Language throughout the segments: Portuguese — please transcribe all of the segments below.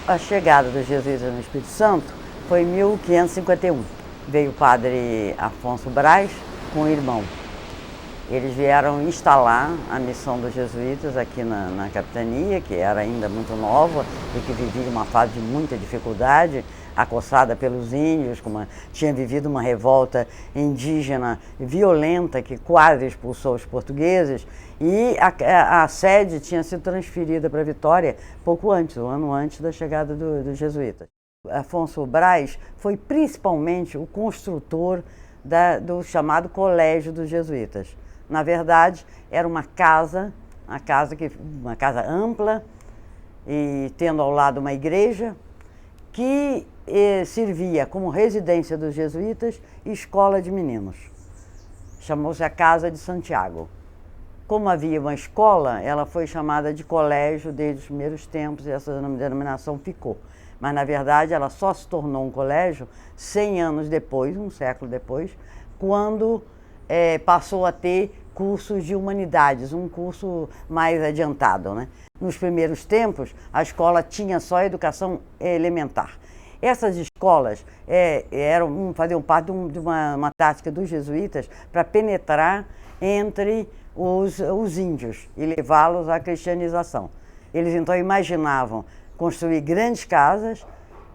A chegada dos jesuítas no Espírito Santo foi em 1551. Veio o padre Afonso Braz com o irmão. Eles vieram instalar a missão dos jesuítas aqui na capitania, que era ainda muito nova e que vivia uma fase de muita dificuldade, acossada pelos índios, tinha vivido uma revolta indígena violenta que quase expulsou os portugueses, e a sede tinha sido transferida para Vitória pouco antes, um ano antes da chegada dos jesuítas. Afonso Braz foi principalmente o construtor do chamado Colégio dos Jesuítas. Na verdade, era uma casa ampla, e tendo ao lado uma igreja, que servia como residência dos jesuítas e escola de meninos. Chamou-se a Casa de Santiago. Como havia uma escola, ela foi chamada de colégio desde os primeiros tempos, e essa denominação ficou. Mas, na verdade, ela só se tornou um colégio 100 anos depois, um século depois, quando passou a ter cursos de humanidades, um curso mais adiantado, né? Nos primeiros tempos, a escola tinha só educação elementar. Essas escolas faziam parte de uma tática dos jesuítas para penetrar entre os índios e levá-los à cristianização. Eles então imaginavam construir grandes casas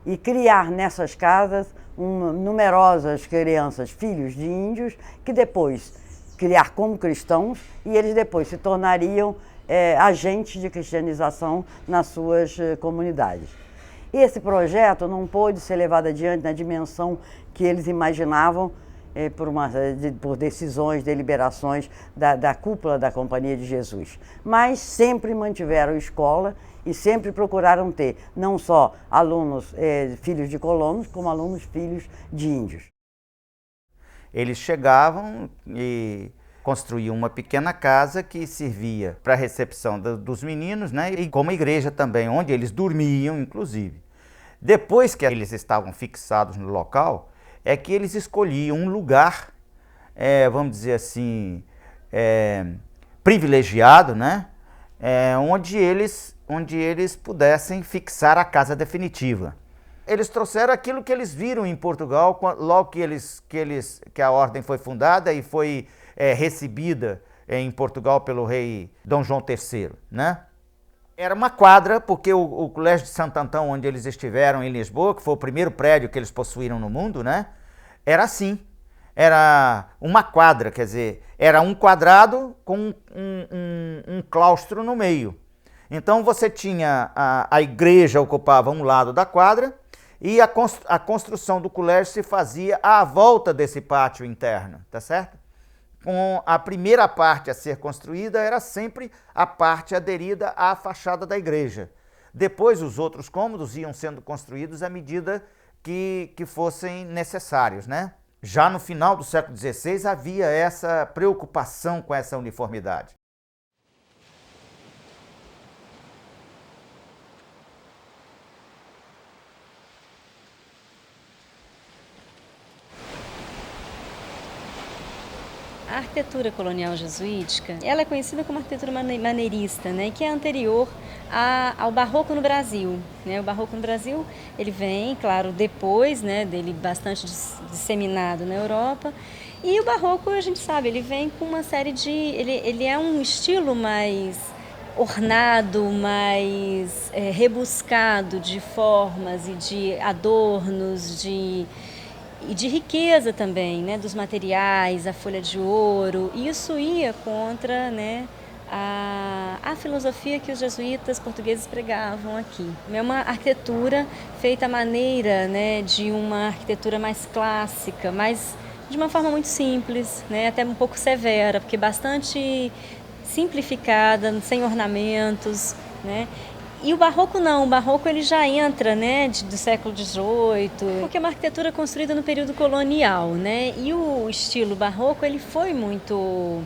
e criar nessas casas numerosas crianças, filhos de índios, que depois criar como cristãos, e eles depois se tornariam agentes de cristianização nas suas comunidades. Esse projeto não pôde ser levado adiante na dimensão que eles imaginavam por decisões, deliberações da cúpula da Companhia de Jesus. Mas sempre mantiveram escola e sempre procuraram ter não só alunos filhos de colonos, como alunos filhos de índios. Eles chegavam e construíam uma pequena casa que servia para a recepção dos meninos, né? E como igreja também, onde eles dormiam, inclusive. Depois que eles estavam fixados no local, é que eles escolhiam um lugar, vamos dizer assim, privilegiado, né? Onde eles pudessem fixar a casa definitiva. Eles trouxeram aquilo que eles viram em Portugal, logo que a ordem foi fundada e foi recebida em Portugal pelo rei Dom João III, né? Era uma quadra, porque o Colégio de Santo Antão, onde eles estiveram em Lisboa, que foi o primeiro prédio que eles possuíram no mundo, né? Era assim, era uma quadra, quer dizer, era um quadrado com um claustro no meio. Então você tinha, a igreja ocupava um lado da quadra, e a construção do colégio se fazia à volta desse pátio interno, tá certo? Com a primeira parte a ser construída era sempre a parte aderida à fachada da igreja. Depois os outros cômodos iam sendo construídos à medida que fossem necessários, né? Já no final do século XVI havia essa preocupação com essa uniformidade. A arquitetura colonial jesuítica, ela é conhecida como arquitetura maneirista, né, que é anterior ao barroco no Brasil, né? O barroco no Brasil, ele vem, claro, depois, né, dele bastante disseminado na Europa, e o barroco, a gente sabe, ele vem com uma série de... Ele é um estilo mais ornado, mais rebuscado de formas e de adornos, e de riqueza também, né, dos materiais, a folha de ouro. Isso ia contra, né, a filosofia que os jesuítas portugueses pregavam aqui. É uma arquitetura feita à maneira, né, de uma arquitetura mais clássica, mas de uma forma muito simples, né, até um pouco severa, porque bastante simplificada, sem ornamentos, né. E o barroco não, o barroco ele já entra, né, do século XVIII, porque é uma arquitetura construída no período colonial, né, e o estilo barroco ele foi muito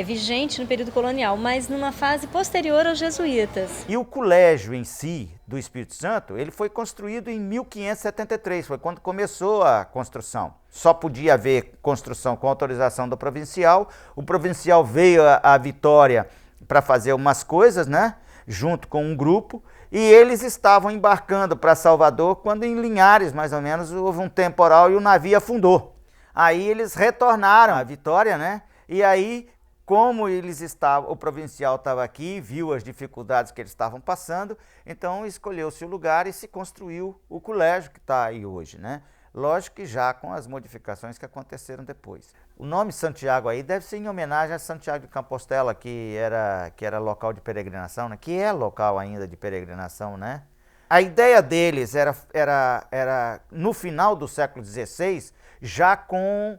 vigente no período colonial, mas numa fase posterior aos jesuítas. E o colégio em si, do Espírito Santo, ele foi construído em 1573, foi quando começou a construção. Só podia haver construção com autorização do provincial, o provincial veio a Vitória para fazer umas coisas, né, junto com um grupo, e eles estavam embarcando para Salvador quando em Linhares, mais ou menos, houve um temporal e o navio afundou. Aí eles retornaram à Vitória, né? E aí, como eles estavam, o provincial estava aqui, viu as dificuldades que eles estavam passando, então escolheu-se o lugar e se construiu o colégio que está aí hoje, né? Lógico que já com as modificações que aconteceram depois. O nome Santiago aí deve ser em homenagem a Santiago de Compostela, que era local de peregrinação, né? Que é local ainda de peregrinação, né? A ideia deles era no final do século XVI, já com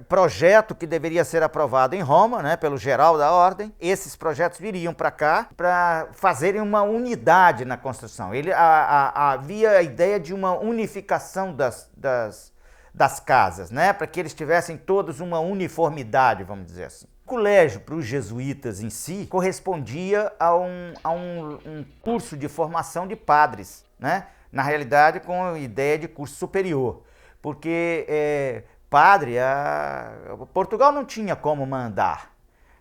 projeto que deveria ser aprovado em Roma, né, pelo geral da ordem. Esses projetos viriam para cá para fazerem uma unidade na construção. Havia a ideia de uma unificação das casas, né, para que eles tivessem todos uma uniformidade, vamos dizer assim. O colégio para os jesuítas em si correspondia a um curso de formação de padres, né, na realidade com a ideia de curso superior, porque padre, Portugal não tinha como mandar,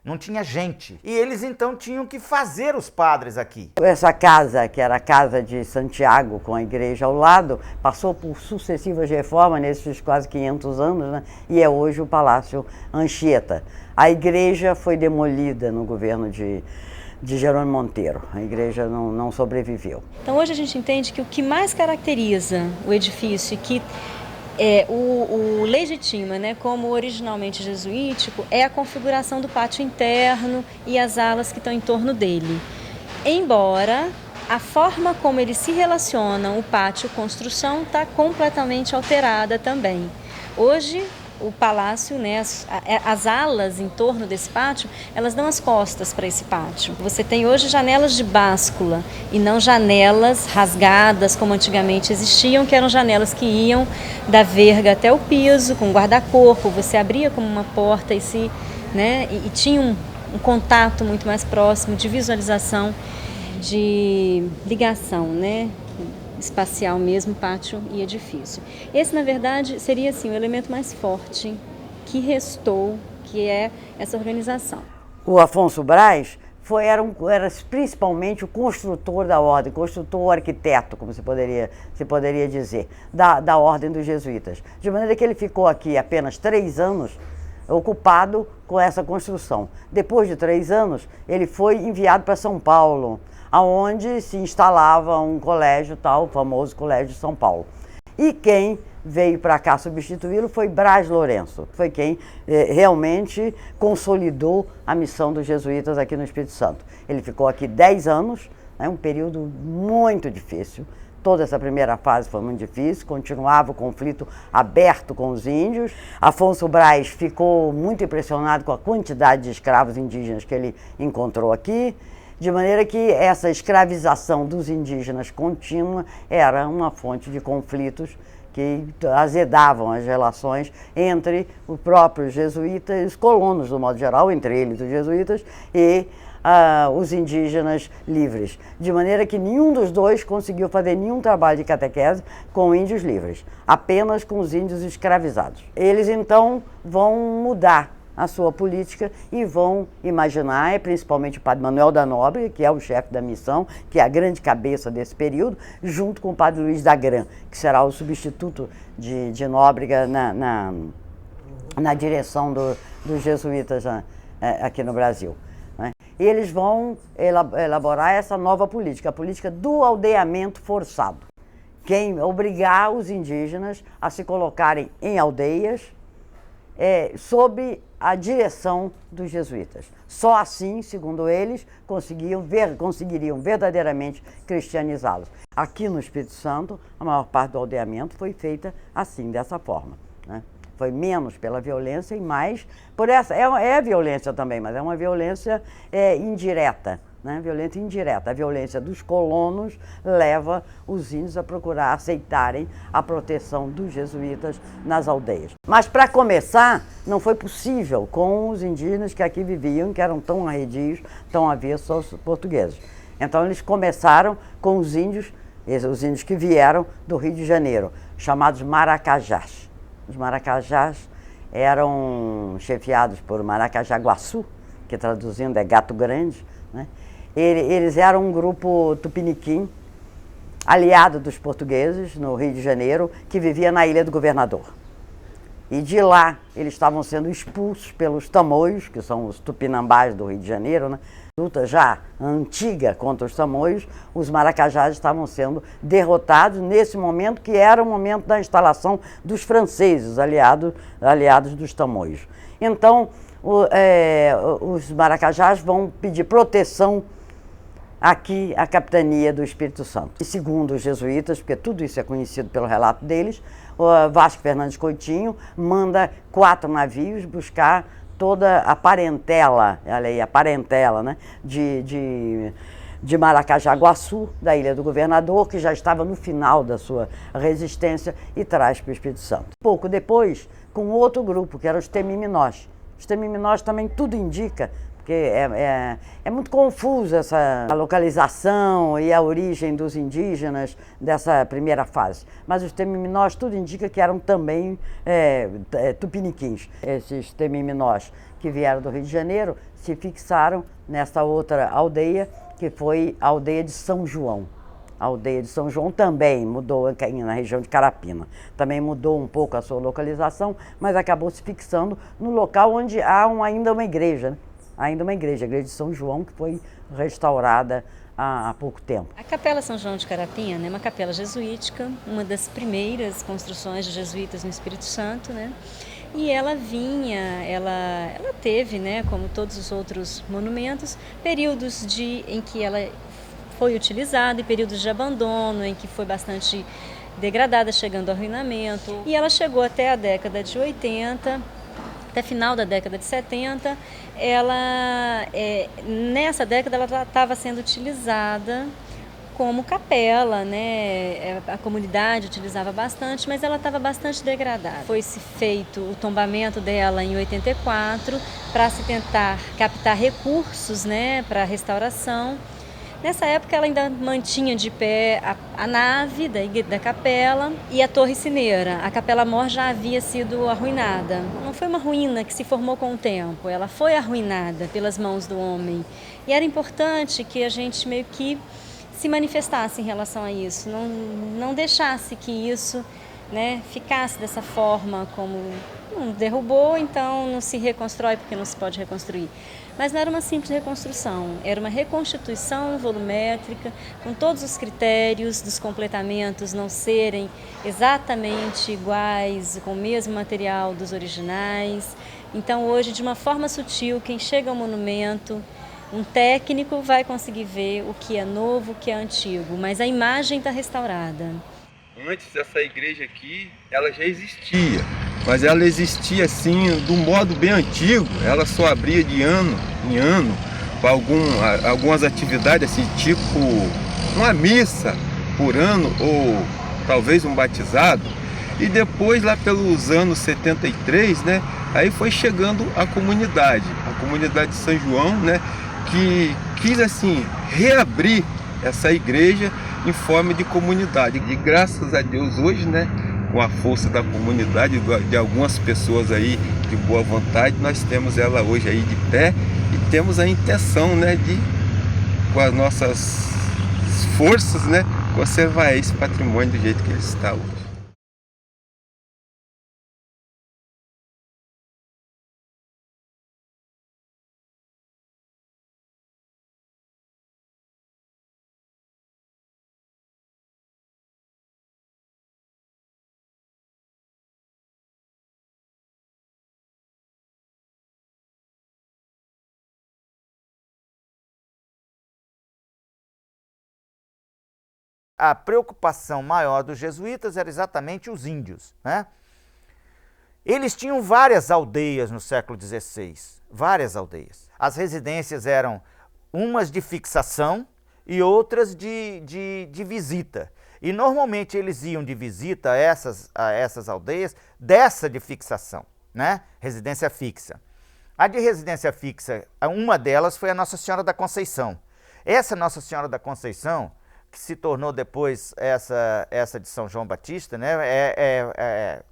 não tinha gente. E eles então tinham que fazer os padres aqui. Essa casa, que era a casa de Santiago, com a igreja ao lado, passou por sucessivas reformas nesses quase 500 anos, né? E é hoje o Palácio Anchieta. A igreja foi demolida no governo de Jerônimo Monteiro. A igreja não sobreviveu. Então hoje a gente entende que o que mais caracteriza o edifício e que o legitima, né, como originalmente jesuítico, é a configuração do pátio interno e as alas que estão em torno dele. Embora a forma como eles se relacionam, o pátio-construção, está completamente alterada também. Hoje, o palácio, né, as alas em torno desse pátio, elas dão as costas para esse pátio. Você tem hoje janelas de báscula e não janelas rasgadas como antigamente existiam, que eram janelas que iam da verga até o piso, com guarda-corpo. Você abria como uma porta e tinha um contato muito mais próximo de visualização, de ligação, né? Espacial mesmo, pátio e edifício. Esse, na verdade, seria assim, o elemento mais forte que restou, que é essa organização. O Afonso Braz era principalmente o construtor da ordem, construtor arquiteto, como se poderia dizer, da ordem dos jesuítas. De maneira que ele ficou aqui apenas 3 anos ocupado com essa construção. Depois de 3 anos, ele foi enviado para São Paulo, aonde se instalava um colégio tal, o famoso Colégio de São Paulo. E quem veio para cá substituí-lo foi Braz Lourenço, foi quem realmente consolidou a missão dos jesuítas aqui no Espírito Santo. Ele ficou aqui 10 anos, né, um período muito difícil. Toda essa primeira fase foi muito difícil, continuava o conflito aberto com os índios. Afonso Braz ficou muito impressionado com a quantidade de escravos indígenas que ele encontrou aqui, de maneira que essa escravização dos indígenas contínua era uma fonte de conflitos que azedavam as relações entre os próprios jesuítas e os colonos, do modo geral, entre eles os jesuítas e os indígenas livres. De maneira que nenhum dos dois conseguiu fazer nenhum trabalho de catequese com índios livres, apenas com os índios escravizados. Eles então vão mudar a sua política e vão imaginar, principalmente o padre Manuel da Nóbrega, que é o chefe da missão, que é a grande cabeça desse período, junto com o padre Luiz da Gran, que será o substituto de Nóbrega na direção dos jesuítas aqui no Brasil. Né? E eles vão elaborar essa nova política, a política do aldeamento forçado, obrigar os indígenas a se colocarem em aldeias sob a direção dos jesuítas. Só assim, segundo eles, conseguiriam verdadeiramente cristianizá-los. Aqui no Espírito Santo, a maior parte do aldeamento foi feita assim, dessa forma. Né? Foi menos pela violência e mais por essa... É violência também, mas é uma violência indireta. Né? Violência indireta. A violência dos colonos leva os índios a procurar aceitarem a proteção dos jesuítas nas aldeias. Mas, para começar, não foi possível com os indígenas que aqui viviam, que eram tão arredios, tão avessos aos portugueses. Então, eles começaram com os índios que vieram do Rio de Janeiro, chamados maracajás. Os maracajás eram chefiados por Maracajaguaçu, que traduzindo é gato grande, né? Eles eram um grupo tupiniquim, aliado dos portugueses no Rio de Janeiro, que vivia na Ilha do Governador. E de lá eles estavam sendo expulsos pelos tamoios, que são os tupinambás do Rio de Janeiro, né? Luta já antiga contra os tamoios, os maracajás estavam sendo derrotados nesse momento, que era o momento da instalação dos franceses, aliados dos tamoios. Então, os maracajás vão pedir proteção aqui à capitania do Espírito Santo. E segundo os jesuítas, porque tudo isso é conhecido pelo relato deles, o Vasco Fernandes Coutinho manda 4 navios buscar toda a parentela, olha aí, a parentela, né, de Maracajaguaçu, da Ilha do Governador, que já estava no final da sua resistência, e traz para o Espírito Santo. Pouco depois, com outro grupo, que eram os Temiminós. Os Temiminós também tudo indica, porque é muito confusa essa localização e a origem dos indígenas dessa primeira fase. Mas os Temiminós tudo indica que eram também tupiniquins. Esses Temiminós que vieram do Rio de Janeiro se fixaram nessa outra aldeia, que foi a aldeia de São João. A aldeia de São João também mudou na região de Carapina. Também mudou um pouco a sua localização, mas acabou se fixando no local onde há ainda uma igreja, né? Ainda uma igreja, a igreja de São João, que foi restaurada há pouco tempo. A Capela São João de Carapina é uma capela jesuítica, uma das primeiras construções de jesuítas no Espírito Santo, né? E ela teve, né, como todos os outros monumentos, períodos em que ela foi utilizada e períodos de abandono, em que foi bastante degradada, chegando ao arruinamento. E ela chegou até a década de 80, até final da década de 70, nessa década ela estava sendo utilizada como capela, né? A comunidade utilizava bastante, mas ela estava bastante degradada. Foi-se feito o tombamento dela em 84 para se tentar captar recursos, né, para a restauração. Nessa época ela ainda mantinha de pé a nave da capela e a torre sineira. A capela mor já havia sido arruinada. Não foi uma ruína que se formou com o tempo, ela foi arruinada pelas mãos do homem. E era importante que a gente meio que se manifestasse em relação a isso, não deixasse que isso, né, ficasse dessa forma, como não derrubou, então não se reconstrói porque não se pode reconstruir. Mas não era uma simples reconstrução, era uma reconstituição volumétrica, com todos os critérios dos completamentos não serem exatamente iguais, com o mesmo material dos originais. Então hoje, de uma forma sutil, quem chega ao monumento, um técnico vai conseguir ver o que é novo, o que é antigo, mas a imagem está restaurada. Antes, essa igreja aqui, ela já existia, mas ela existia assim, do modo bem antigo. Ela só abria de ano em ano para algumas atividades, assim, tipo uma missa por ano ou talvez um batizado. E depois, lá pelos anos 73, né, aí foi chegando a comunidade de São João, né, que quis assim reabrir essa igreja em forma de comunidade. E graças a Deus hoje, né, com a força da comunidade, de algumas pessoas aí de boa vontade, nós temos ela hoje aí de pé e temos a intenção, né, de, com as nossas forças, né, conservar esse patrimônio do jeito que ele está hoje. A preocupação maior dos jesuítas era exatamente os índios, né? Eles tinham várias aldeias no século XVI, várias aldeias. As residências eram umas de fixação e outras de visita. E normalmente eles iam de visita a essas aldeias dessa de fixação, né? Residência fixa. A de residência fixa, uma delas foi a Nossa Senhora da Conceição. Essa Nossa Senhora da Conceição, que se tornou depois essa de São João Batista, né?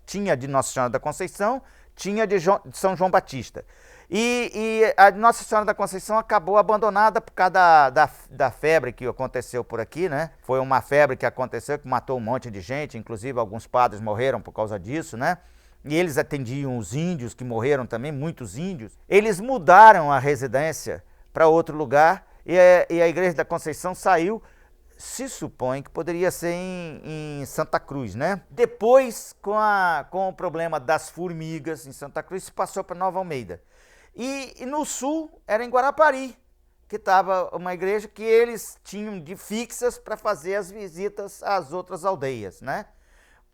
Tinha de Nossa Senhora da Conceição, tinha de São João Batista. E a Nossa Senhora da Conceição acabou abandonada por causa da febre que aconteceu por aqui, né? Foi uma febre que aconteceu, que matou um monte de gente, inclusive alguns padres morreram por causa disso, né? E eles atendiam os índios, que morreram também, muitos índios. Eles mudaram a residência para outro lugar e a Igreja da Conceição saiu, se supõe que poderia ser em Santa Cruz, né? Depois, com o problema das formigas em Santa Cruz, se passou para Nova Almeida. E no sul era em Guarapari, que estava uma igreja que eles tinham de fixas para fazer as visitas às outras aldeias, né?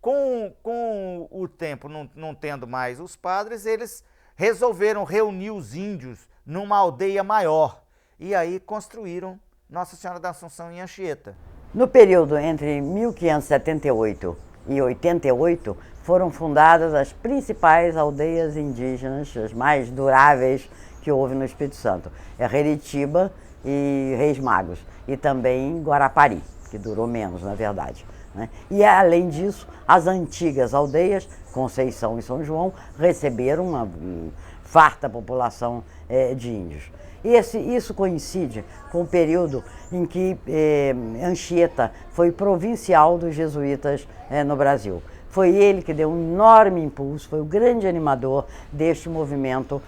Com o tempo não tendo mais os padres, eles resolveram reunir os índios numa aldeia maior e aí construíram Nossa Senhora da Assunção em Anchieta. No período entre 1578 e 88, foram fundadas as principais aldeias indígenas, as mais duráveis que houve no Espírito Santo. É Heritiba e Reis Magos, e também Guarapari, que durou menos, na verdade, né? E, além disso, as antigas aldeias, Conceição e São João, receberam uma farta população de índios. Isso coincide com o período em que Anchieta foi provincial dos jesuítas no Brasil. Foi ele que deu um enorme impulso, foi o grande animador deste movimento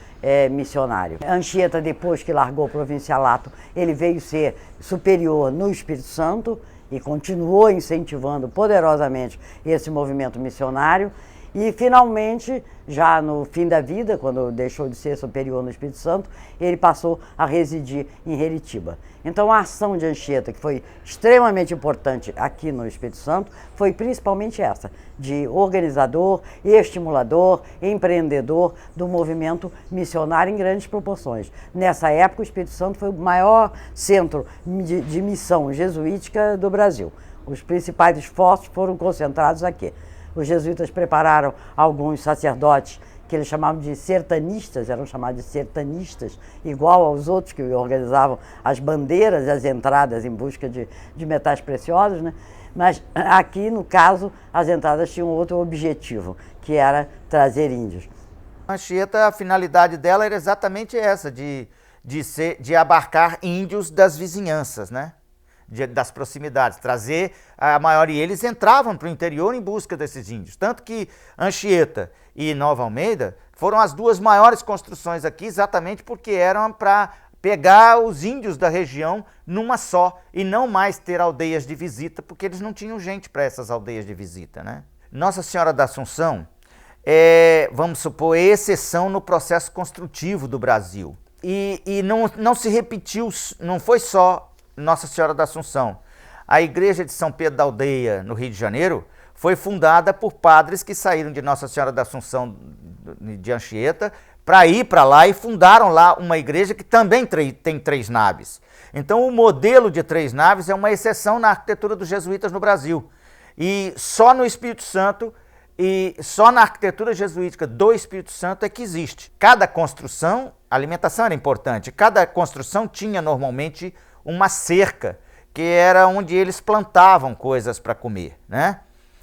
missionário. Anchieta, depois que largou o provincialato, ele veio ser superior no Espírito Santo e continuou incentivando poderosamente esse movimento missionário. E, finalmente, já no fim da vida, quando deixou de ser superior no Espírito Santo, ele passou a residir em Heritiba. Então, a ação de Anchieta, que foi extremamente importante aqui no Espírito Santo, foi principalmente essa, de organizador, estimulador, empreendedor do movimento missionário em grandes proporções. Nessa época, o Espírito Santo foi o maior centro de missão jesuítica do Brasil. Os principais esforços foram concentrados aqui. Os jesuítas prepararam alguns sacerdotes que eles chamavam de sertanistas, eram chamados de sertanistas, igual aos outros que organizavam as bandeiras e as entradas em busca de metais preciosos, né? Mas aqui, no caso, as entradas tinham outro objetivo, que era trazer índios. A Anchieta, a finalidade dela era exatamente essa, de abarcar índios das vizinhanças, né? Das proximidades, trazer a maioria. Eles entravam para o interior em busca desses índios. Tanto que Anchieta e Nova Almeida foram as duas maiores construções aqui, exatamente porque eram para pegar os índios da região numa só e não mais ter aldeias de visita, porque eles não tinham gente para essas aldeias de visita, né? Nossa Senhora da Assunção vamos supor, exceção no processo construtivo do Brasil. E não se repetiu, não foi só Nossa Senhora da Assunção. A igreja de São Pedro da Aldeia, no Rio de Janeiro, foi fundada por padres que saíram de Nossa Senhora da Assunção de Anchieta para ir para lá e fundaram lá uma igreja que também tem 3 naves. Então o modelo de 3 naves é uma exceção na arquitetura dos jesuítas no Brasil. E só no Espírito Santo e só na arquitetura jesuítica do Espírito Santo é que existe. Cada construção, a alimentação era importante, cada construção tinha normalmente uma cerca, que era onde eles plantavam coisas para comer, né?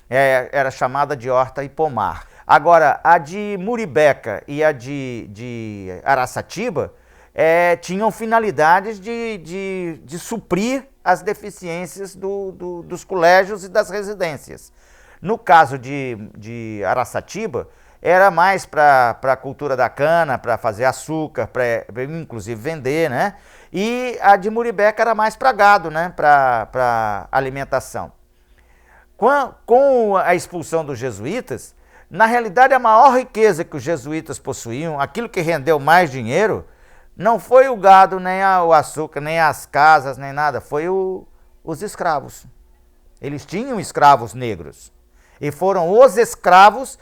Era chamada de horta e pomar. Agora, a de Muribeca e a de Araçatiba tinham finalidades de suprir as deficiências dos colégios e das residências. No caso de Araçatiba, era mais para a cultura da cana, para fazer açúcar, para inclusive vender, né? E a de Muribeca era mais para gado, né? Para alimentação. Com a expulsão dos jesuítas, na realidade a maior riqueza que os jesuítas possuíam, aquilo que rendeu mais dinheiro, não foi o gado, nem o açúcar, nem as casas, nem nada, foi os escravos. Eles tinham escravos negros. E foram os escravos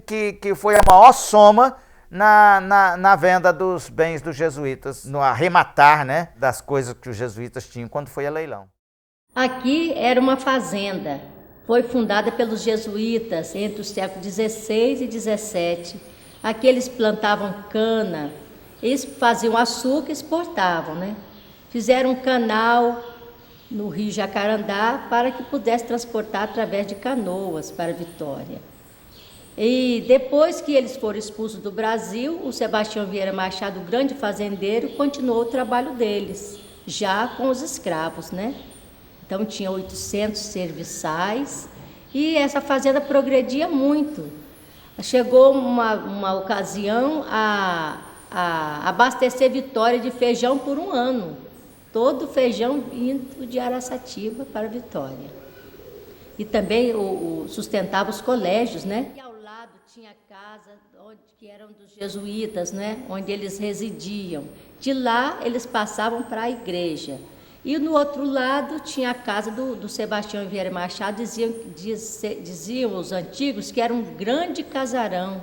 que foi a maior soma na venda dos bens dos jesuítas, no arrematar, né, das coisas que os jesuítas tinham quando foi a leilão. Aqui era uma fazenda, foi fundada pelos jesuítas entre os séculos XVI e XVII. Aqui eles plantavam cana, eles faziam açúcar e exportavam, né? Fizeram um canal no rio Jacarandá para que pudesse transportar através de canoas para Vitória. E depois que eles foram expulsos do Brasil, o Sebastião Vieira Machado, o grande fazendeiro, continuou o trabalho deles, já com os escravos, né? Então tinha 800 serviçais e essa fazenda progredia muito. Chegou uma ocasião a abastecer Vitória de feijão por um ano. Todo o feijão indo de Araçatiba para Vitória. E também sustentava os colégios, né? E ao lado tinha a casa que eram dos jesuítas, né? Onde eles residiam. De lá eles passavam para a igreja. E no outro lado tinha a casa do Sebastião Vieira Machado, diziam os antigos que era um grande casarão,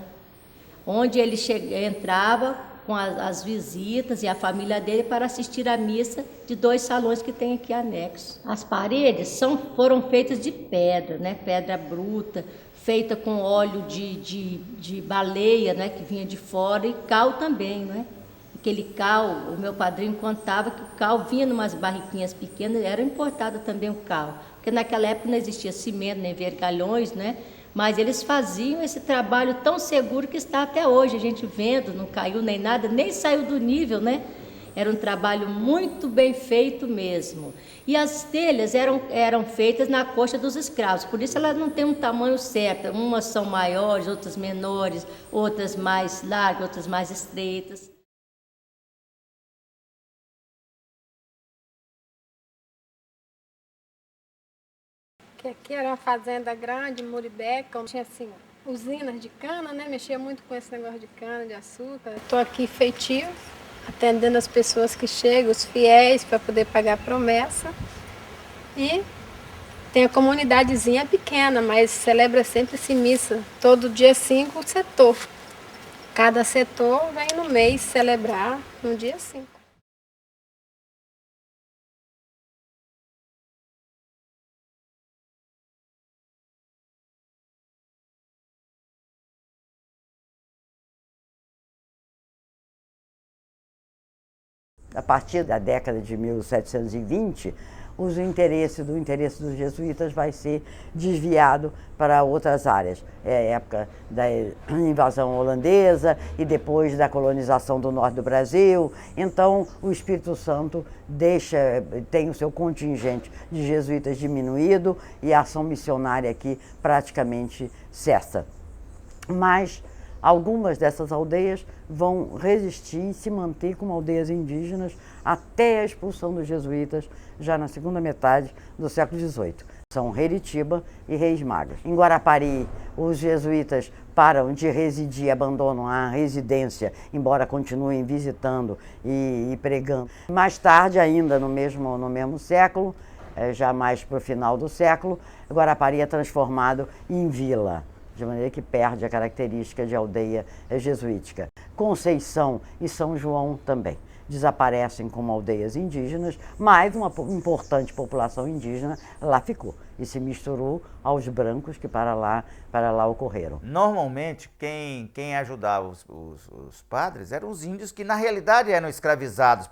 onde ele entrava com as visitas e a família dele para assistir à missa de 2 salões que tem aqui anexos. As paredes foram feitas de pedra, né? Pedra bruta, feita com óleo de baleia, né? Que vinha de fora, e cal também, né? Aquele cal, o meu padrinho contava que o cal vinha em umas barriquinhas pequenas, era importado também o cal, porque naquela época não existia cimento, nem vergalhões, né? Mas eles faziam esse trabalho tão seguro que está até hoje, a gente vendo, não caiu nem nada, nem saiu do nível, né? Era um trabalho muito bem feito mesmo. E as telhas eram feitas na coxa dos escravos, por isso elas não têm um tamanho certo, umas são maiores, outras menores, outras mais largas, outras mais estreitas. Que aqui era uma fazenda grande, Muribeca, onde tinha assim, usinas de cana, né? Mexia muito com esse negócio de cana, de açúcar. Estou aqui feitio, atendendo as pessoas que chegam, os fiéis, para poder pagar a promessa. E tem a comunidadezinha pequena, mas celebra sempre-se missa, todo dia 5 setor. Cada setor vem no mês celebrar no dia 5. A partir da década de 1720, o interesse dos jesuítas vai ser desviado para outras áreas. É a época da invasão holandesa e depois da colonização do norte do Brasil. Então, o Espírito Santo tem o seu contingente de jesuítas diminuído e a ação missionária aqui praticamente cessa. Mas algumas dessas aldeias vão resistir e se manter como aldeias indígenas até a expulsão dos jesuítas, já na segunda metade do século XVIII. São Reritiba e Reis Magos. Em Guarapari, os jesuítas param de residir, abandonam a residência, embora continuem visitando e pregando. Mais tarde, ainda no mesmo século, já mais para o final do século, Guarapari é transformado em vila, de maneira que perde a característica de aldeia jesuítica. Conceição e São João também desaparecem como aldeias indígenas, mas uma importante população indígena lá ficou e se misturou aos brancos que para lá ocorreram. Normalmente, quem ajudava os padres eram os índios, que na realidade eram escravizados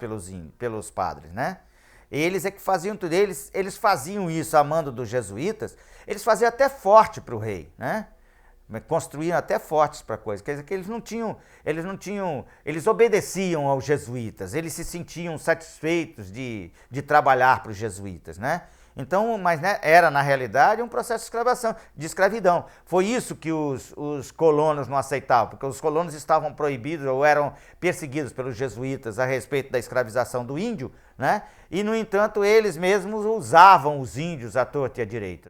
pelos padres, né? Eles é que faziam tudo, eles faziam isso a mando dos jesuítas, eles faziam até forte para o rei, né? Construíam até fortes para coisa, quer dizer que eles obedeciam aos jesuítas, eles se sentiam satisfeitos de trabalhar para os jesuítas, né? Então, mas né, era na realidade um processo de escravidão. Foi isso que os colonos não aceitavam, porque os colonos estavam proibidos ou eram perseguidos pelos jesuítas a respeito da escravização do índio, né? E, no entanto, eles mesmos usavam os índios à torta e à direita.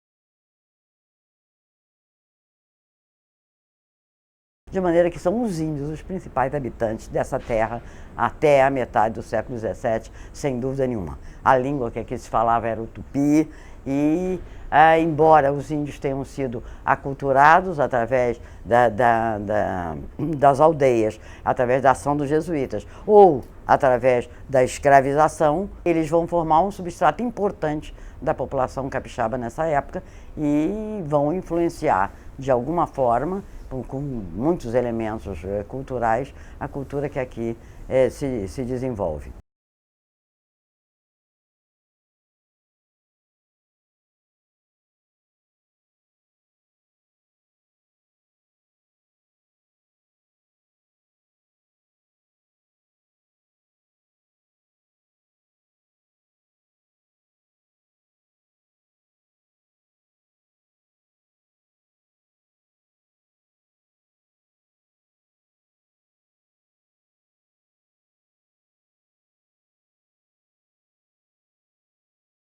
De maneira que são os índios os principais habitantes dessa terra até a metade do século XVII, sem dúvida nenhuma. A língua que aqui se falava era o tupi e, embora os índios tenham sido aculturados através das aldeias, através da ação dos jesuítas ou através da escravização, eles vão formar um substrato importante da população capixaba nessa época e vão influenciar de alguma forma, com muitos elementos culturais, a cultura que aqui se desenvolve.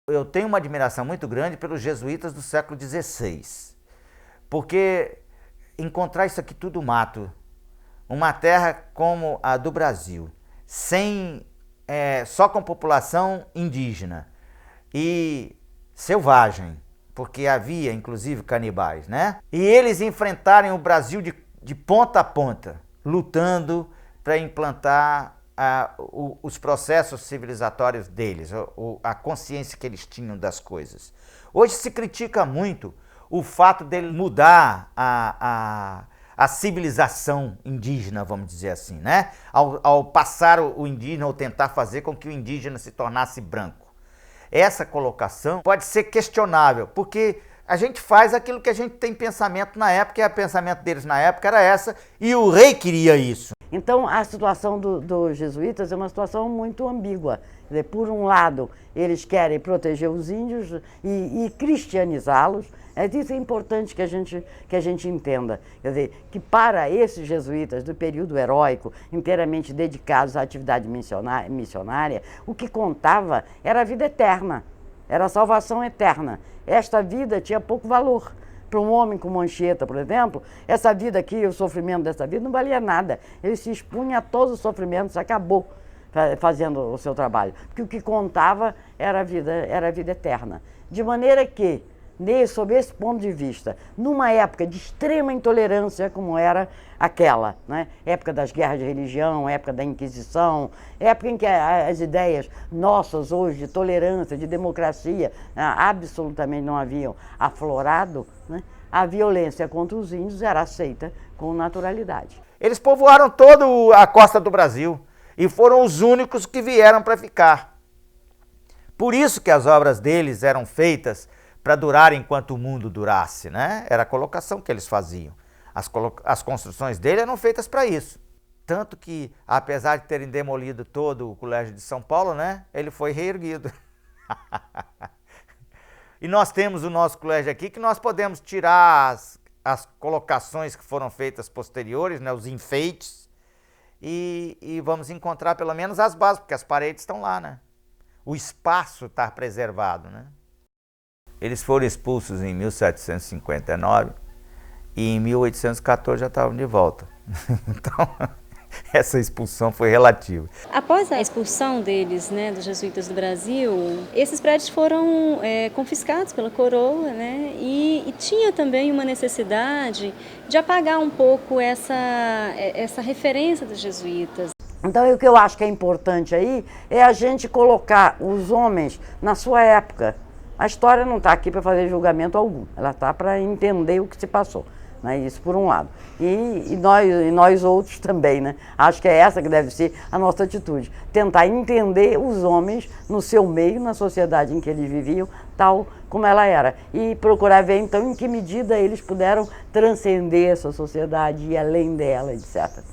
eu tenho uma admiração muito grande pelos jesuítas do século XVI, porque encontrar isso aqui tudo mato, uma terra como a do Brasil, só com população indígena e selvagem, porque havia inclusive canibais, né? E eles enfrentarem o Brasil de ponta a ponta, lutando para implantar os processos civilizatórios deles, a consciência que eles tinham das coisas. Hoje se critica muito o fato dele mudar a civilização indígena, vamos dizer assim, né? Ao passar o indígena, ou tentar fazer com que o indígena se tornasse branco. Essa colocação pode ser questionável, porque a gente faz aquilo que a gente tem pensamento na época, e o pensamento deles na época era essa, e o rei queria isso. Então, a situação dos jesuítas é uma situação muito ambígua. Quer dizer, por um lado, eles querem proteger os índios e cristianizá-los. Isso é importante que a gente entenda. Quer dizer, que para esses jesuítas do período heróico, inteiramente dedicados à atividade missionária, o que contava era a vida eterna, era a salvação eterna. Esta vida tinha pouco valor. Para um homem como Anchieta, por exemplo, essa vida aqui, o sofrimento dessa vida não valia nada. Ele se expunha a todos os sofrimentos, acabou fazendo o seu trabalho. Porque o que contava era a vida eterna. De maneira que, sob esse ponto de vista, numa época de extrema intolerância como era aquela, né? Época das guerras de religião, época da Inquisição, época em que as ideias nossas hoje de tolerância, de democracia, absolutamente não haviam aflorado, né? A violência contra os índios era aceita com naturalidade. Eles povoaram toda a costa do Brasil e foram os únicos que vieram para ficar. Por isso que as obras deles eram feitas para durar enquanto o mundo durasse, né? Era a colocação que eles faziam. As construções dele eram feitas para isso. Tanto que, apesar de terem demolido todo o Colégio de São Paulo, né? Ele foi reerguido. E nós temos o nosso colégio aqui, que nós podemos tirar as colocações que foram feitas posteriores, né? Os enfeites, e vamos encontrar pelo menos as bases, porque as paredes estão lá, né? O espaço está preservado, né? Eles foram expulsos em 1759 e em 1814 já estavam de volta. Então, essa expulsão foi relativa. Após a expulsão deles, né, dos jesuítas do Brasil, esses prédios foram confiscados pela coroa, né, e tinha também uma necessidade de apagar um pouco essa referência dos jesuítas. Então, o que eu acho que é importante aí é a gente colocar os homens na sua época. A história não está aqui para fazer julgamento algum, ela está para entender o que se passou, né? Isso por um lado. E nós outros também, né? Acho que é essa que deve ser a nossa atitude, tentar entender os homens no seu meio, na sociedade em que eles viviam, tal como ela era, e procurar ver então em que medida eles puderam transcender essa sociedade e ir além dela, etc.